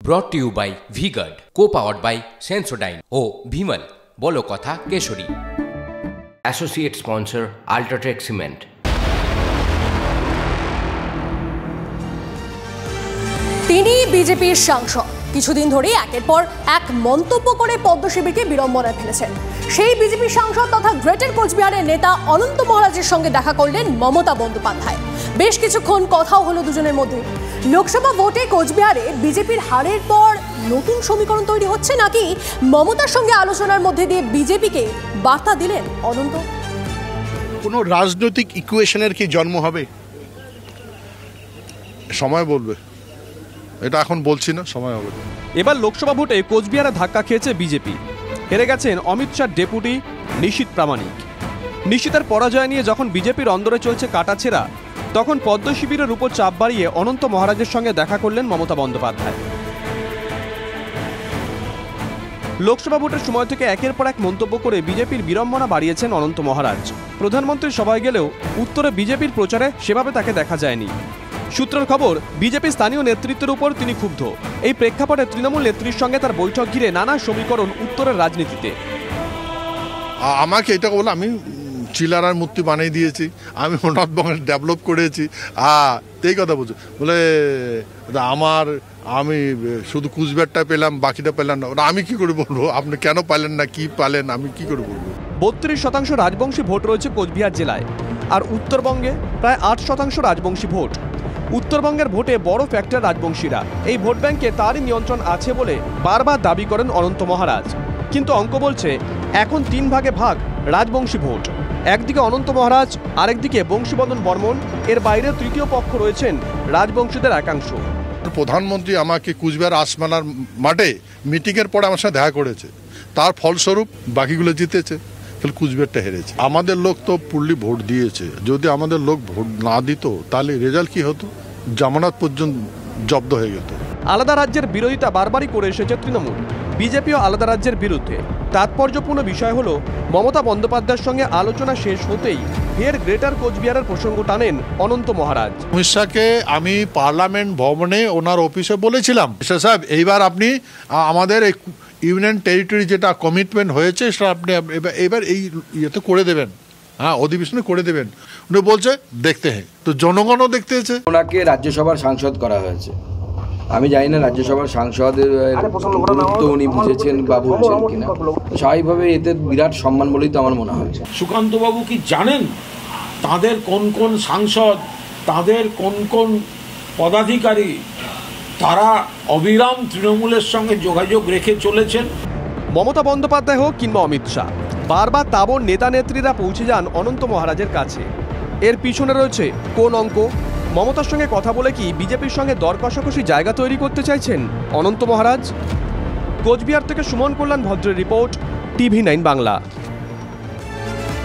Brought to you by V-Guard, co-powered by Sensodyne O Bhimal, বলো কথা Keshari. Associate sponsor Ultratech Cement। তিনি বিজেপির সাংসদ, কিছুদিন ধরেই একের পর এক মন্তব্য করে পদ্মশিবিরকে বিড়ম্বনায় ফেলেছেন। সেই বিজেপি সাংসদ তথা গ্রেটার কোচবিহারের নেতা অনন্ত মহারাজের সঙ্গে দেখা করলেন মমতা বন্দ্যোপাধ্যায়। বেশ কিছুক্ষণ কথাও হলো দুজনের মধ্যে। লোকসভা ভোটে কোচবিহারে বিজেপির হারের পর নতুন সমীকরণ তৈরি হচ্ছে নাকি মমতার সঙ্গে আলোচনার মধ্যে দিয়ে বিজেপিকে বার্তা দিলেন অনন্ত? কোনো রাজনৈতিক ইকুয়েশনের কি জন্ম হবে? সময় বলবে, এটা এখন বলছি না, সময় হবে। এবার লোকসভা ভোটে কোচবিহারে ধাক্কা খেয়েছে বিজেপি। হেরে গেছেন অমিত শাহ ডেপুটি নিশীথ প্রামাণিক। নিশীথের পরাজয় নিয়ে যখন বিজেপির অন্দরে চলছে কাটাছেঁড়া, তখন পদ্ম শিবিরের উপর চাপ বাড়িয়ে অনন্ত মহারাজের সঙ্গে দেখা করলেন মমতা বন্দ্যোপাধ্যায়। লোকসভা ভোটের সময় থেকে একের পর এক মন্তব্য করে বিজেপির বিড়ম্বনা বাড়িয়েছেন অনন্ত মহারাজ। প্রধানমন্ত্রীর সভায় গেলেও উত্তরে বিজেপির প্রচারে সেভাবে তাকে দেখা যায়নি। সূত্রের খবর, বিজেপি স্থানীয় নেতৃত্বের উপর তিনি ক্ষুব্ধ। এই প্রেক্ষাপটে তৃণমূল নেত্রীর সঙ্গে তার বৈঠক ঘিরে নানা সমীকরণ উত্তরের রাজনীতিতে। আমাকে এটা বলে আমি চিলারার মূর্তি বানিয়ে দিয়েছি, আমি নর্থবেঙ্গল ডেভেলপ করেছি, এই কথা বলছো বলে আমি শুধু কুচবিহারটা পেলাম, বাকিটা পেলাম না। আমি কি করে বলবো? আপনি কেন পালেন না, কি পালেন, আমি কি করে বলবো? 32% রাজবংশী ভোট রয়েছে কোচবিহার জেলায়, আর উত্তরবঙ্গে প্রায় 8% রাজবংশী ভোট। উত্তরবঙ্গের ভোটে বড় ফ্যাক্টর রাজবংশীরা। এই ভোট ব্যাংকে তারই নিয়ন্ত্রণ আছে বলে বারবার দাবি করেন অনন্ত মহারাজ। কিন্তু অঙ্ক বলছে এখন 3 ভাগে ভাগ রাজবংশী ভোট। একদিকে অনন্ত মহারাজ, আরেকদিকে বংশীবদন বর্মন, এর বাইরে তৃতীয় পক্ষ রয়েছেন রাজবংশীদের একাংশ। প্রধানমন্ত্রী আমাকে কুচবিহার আসমানার মাঠে মিটিংয়ের পরে আমার সাথে দেখা করেছে, তার ফলস্বরূপ বাকিগুলো জিতেছে, তাহলে কুচবিহারটা হেরেছে। আমাদের লোক তো পুরলি ভোট দিয়েছে, যদি আমাদের লোক ভোট না দিত তাহলে রেজাল্ট কি হতো? জামানত পর্যন্ত জব্দ হয়ে যেত। আলাদা রাজ্যের বিরোধিতা বারবারই করে এসেছে তৃণমূল, বিজেপিও আলাদা রাজ্যের বিরুদ্ধে। তাৎপর্যপূর্ণ বিষয় হলো মমতা বন্দ্যোপাধ্যায়ের সঙ্গে আলোচনা শেষ হতেই ফের গ্রেটার কোচবিহারের প্রসঙ্গ টানেন অনন্ত মহারাজ। অমিত শাহকে আমি পার্লামেন্ট ভবনে ওনার অফিসে বলেছিলাম, সাহেব এইবার আপনি আমাদের ইউনিয়ন টেরিটরি যেটা কমিটমেন্ট হয়েছে সেটা আপনি এবার এই ইয়েতে করে দেবেন, অধিবেশনে করে দেবেন। উনি বলছে দেখতে হ্যাঁ, তো জনগণও দেখতে হয়েছে। ওনাকে রাজ্যসভার সাংসদ করা হয়েছে। আমি জানি না রাজ্যসভার সাংসদের গুরুত্ব উনি বুঝেছেন বা বুঝছেন কিনা। স্বাভাবিকভাবে এতে বিরাট সম্মান বলেই তো আমার মনে হয়। সুকান্তবাবু কি জানেন তাদের কোন কোন সাংসদ, তাদের কোন কোন পদাধিকারী তারা অবিরাম তৃণমূলের সঙ্গে যোগাযোগ রেখে চলেছেন? মমতা বন্দ্যোপাধ্যায় হোক কিংবা অমিত শাহ, বারবার তাবড় নেতা নেত্রীরা পৌঁছে যান অনন্ত মহারাজের কাছে। এর পিছনে রয়েছে কোন অঙ্ক? মমতার সঙ্গে কথা বলে কি বিজেপির সঙ্গে দর কষাকষি জায়গা তৈরি করতে চাইছেন অনন্ত মহারাজ? কোচবিহার থেকে সুমন কল্যাণ ভদ্রের রিপোর্ট, TV9 বাংলা।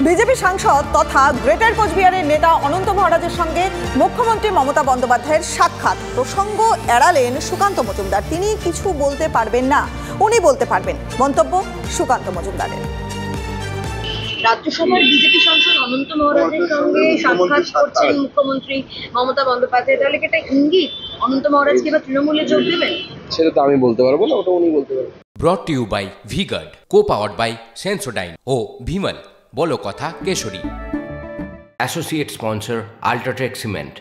বিজেপি সাংসদ তথা গ্রেটার কোচবিহারের নেতা অনন্ত মহারাজের সঙ্গে মুখ্যমন্ত্রী মমতা বন্দ্যোপাধ্যায়ের সাক্ষাৎ। প্রসঙ্গ এড়ালেন সুকান্ত মজুমদার। তিনি কিছু বলতে পারবেন না, উনি বলতে পারবেন, মন্তব্য সুকান্ত মজুমদারের। রাজ্যসভার বিজেপি সাংসদ অনন্ত মহারাজের সঙ্গে সাক্ষাৎ করছেন মুখ্যমন্ত্রী মমতা বন্দ্যোপাধ্যায়, তাহলে কি এটা ইঙ্গিত অনন্ত মহারাজ কি এবার তৃণমূলে যোগ দেবেন? সেটা তো আমি বলতে পারবো না, ওটা উনি বলতে পারবেন। Brought to you by V-Guard, co-powered by Sensodyne O Bhimal, বলো কথা Keshari. Associate sponsor Ultratech Cement।